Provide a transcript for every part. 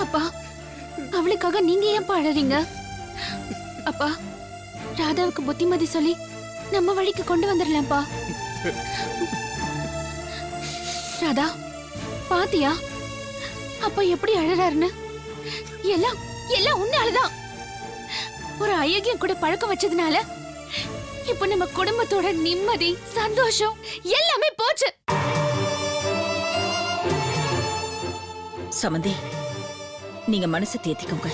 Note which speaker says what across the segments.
Speaker 1: அப்பா, அவளுக்காக நீங்க ஏன் அழறீங்க? அப்பா, ராதாவுக்கு புத்திமதி சொல்லி நம்ம வழிக்கு கொண்டு வந்துடலாம்ப்பா. ராதா, பாத்தியா அப்பா எப்படி அழறாருன்னு? எல்லாம் எல்லாம் உன்னாலதான். ஒரு அயோக்கியம் கூட பழக்கம் வச்சதுனால இப்ப நம்ம குடும்பத்தோட நிம்மதி, சந்தோஷம் எல்லாமே போச்சு.
Speaker 2: சமந்தி, நீங்க மனசை தேத்திக்கோங்க.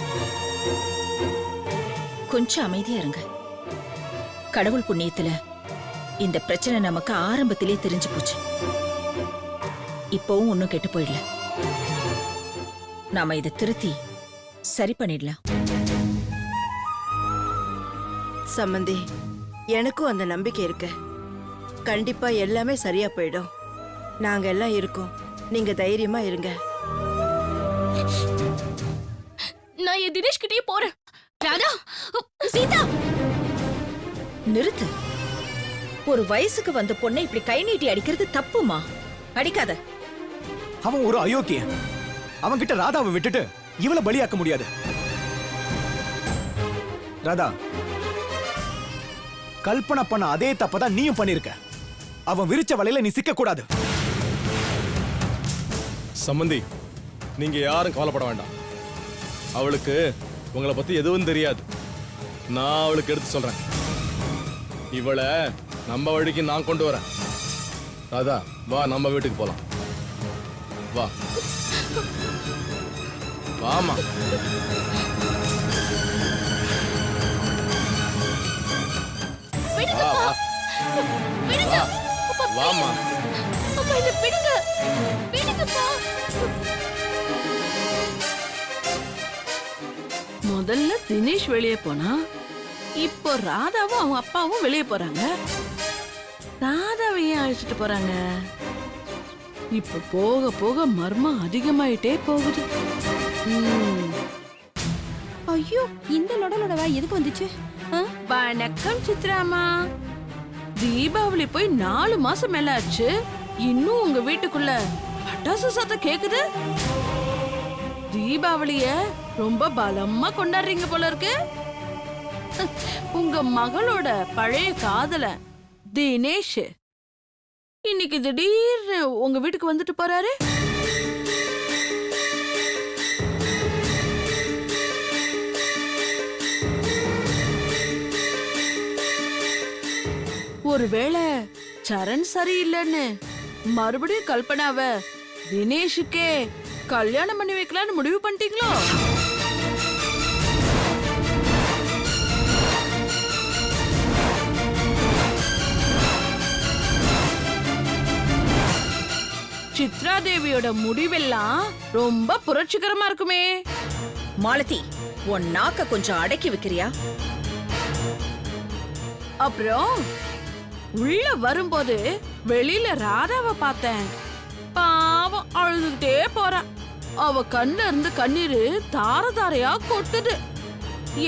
Speaker 2: கொஞ்சம் அமைதியா இருங்க. கடவுள் புண்ணியத்துல இந்த பிரச்சனை நமக்கு ஆரம்பத்திலே தெரிஞ்சு போச்சு. இப்பவும் ஒன்னும் கெட்டு போயிடல. நாம இதை திருத்தி சரி பண்ணிடலாம்.
Speaker 3: சம்பந்தி, எனக்கும் அந்த நம்பிக்கை இருக்கு. கண்டிப்பா எல்லாமே சரியா போயிடும். நாங்க எல்லாம் இருக்கோம். நீங்க தைரியமா இருங்க.
Speaker 1: நான் என் தினேஷ் கிட்டே போறேன். ராதா, சீதா,
Speaker 2: நிறுத்து. ஒரு வயசுக்கு வந்த பொண்ணை இப்படி கை நீட்டி அடிக்கிறது தப்புமா? அடிக்காத.
Speaker 4: அவன் ஒரு அயோக்கியன். அவன் கிட்ட ராதாவை விட்டுட்டு இவளை பலியாக்க முடியாது. ராதா, கல்பனை பண்ண அதே தப்பதான் நீயும் பண்ணிருக்க. அவன் விரிச்ச வலையில நீ சிக்க கூடாது.
Speaker 5: சம்பந்தி, நீங்க யாரும் கவலைப்பட வேண்டாம். அவளுக்கு உங்களை பத்தி எதுவும் தெரியாது. நான் அவளுக்கு எடுத்து சொல்றேன். இவளை நம்ம வழிக்கு நான் கொண்டு வரேன். ராதா, வா, நம்ம வீட்டுக்கு போலாம். வா வாமா. வாமா.
Speaker 6: முதல்ல தினேஷ் வெளியே போனா, இப்போ ராதாவும் அவங்க அப்பாவும் வெளியே போறாங்க. ராதாவை ஏன் அழைச்சிட்டு போறாங்க? இப்ப போக போக மர்மம் அதிகமாயிட்டே போகுது.
Speaker 1: ஐயோ, இந்த லொடலொடவா எதுக்கு வந்துச்சு?
Speaker 6: வணக்கம் சித்ராமா. தீபாவளி போய் 4 மாசம் மேல ஆச்சு. இன்னும் உங்க வீட்டுக்குள்ள பட்டாசு சத்தம் கேக்குது. தீபாவளிய ரொம்ப பலமா கொண்டாடுறீங்க போல இருக்கு. உங்க மகளோட பழைய காதலன் தினேஷ் இன்னைக்கு திடீர்னு உங்க வீட்டுக்கு வந்துட்டு போறாரு. ஒருவேளை சரண் சரியில்லைன்னு மறுபடியும் கல்பனாவ தினேஷுக்கே கல்யாணம் பண்ணி வைக்கலான்னு முடிவு பண்ணிட்டீங்களோ? சித்ரா தேவியோட முடிவெல்லாம் ரொம்ப புரட்சிகரமா இருக்குமே.
Speaker 2: மாலதி, உன் நாக்க கொஞ்சம் அடக்கி வைக்கிறியா?
Speaker 6: அப்புறம் உள்ள வரும்போது வெளியில ராதாவை பார்த்தேன். பாவம், அழுதுகிட்டே போறான். அவ கண்ணுல இருந்து கண்ணீரு தார தாரையா கொட்டுது.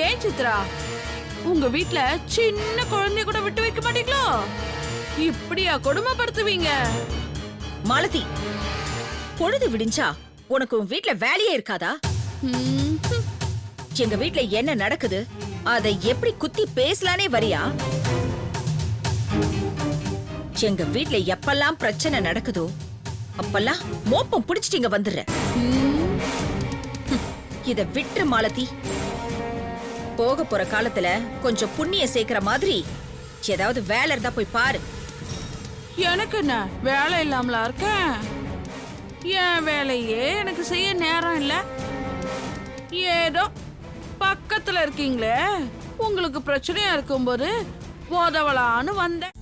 Speaker 6: ஏன் சித்ரா, உங்க வீட்ல சின்ன குழந்தைய கூட விட்டு வைக்க மாட்டீங்களோ? இப்படியா கொடுமைப்படுத்துவீங்க?
Speaker 2: மாலதி, பொழுது விடிஞ்சா உனக்கு உன் வீட்ல வேலையே இருக்காதா? எங்க வீட்ல என்ன நடக்குது அதை எப்படி குத்தி பேசலானே வரியா? எங்க வீட்ல எப்பெல்லாம் பிரச்சனை நடக்குதோ அப்பெல்லாம் மோப்பம் புடிச்சிட்டு வந்துடுற. இத விட்டு மாலதி. போக போற காலத்துல கொஞ்சம் புண்ணிய சேர்க்கிற மாதிரி ஏதாவது வேலை இருந்தா போய் பாரு.
Speaker 6: எனக்கு என்ன வேலை இல்லாமலா இருக்கேன்? என் வேலையே எனக்கு செய்ய நேரம் இல்ல. ஏதோ பக்கத்துல இருக்கீங்களே, உங்களுக்கு பிரச்சனையா இருக்கும்போது போதவளான்னு வந்தேன்.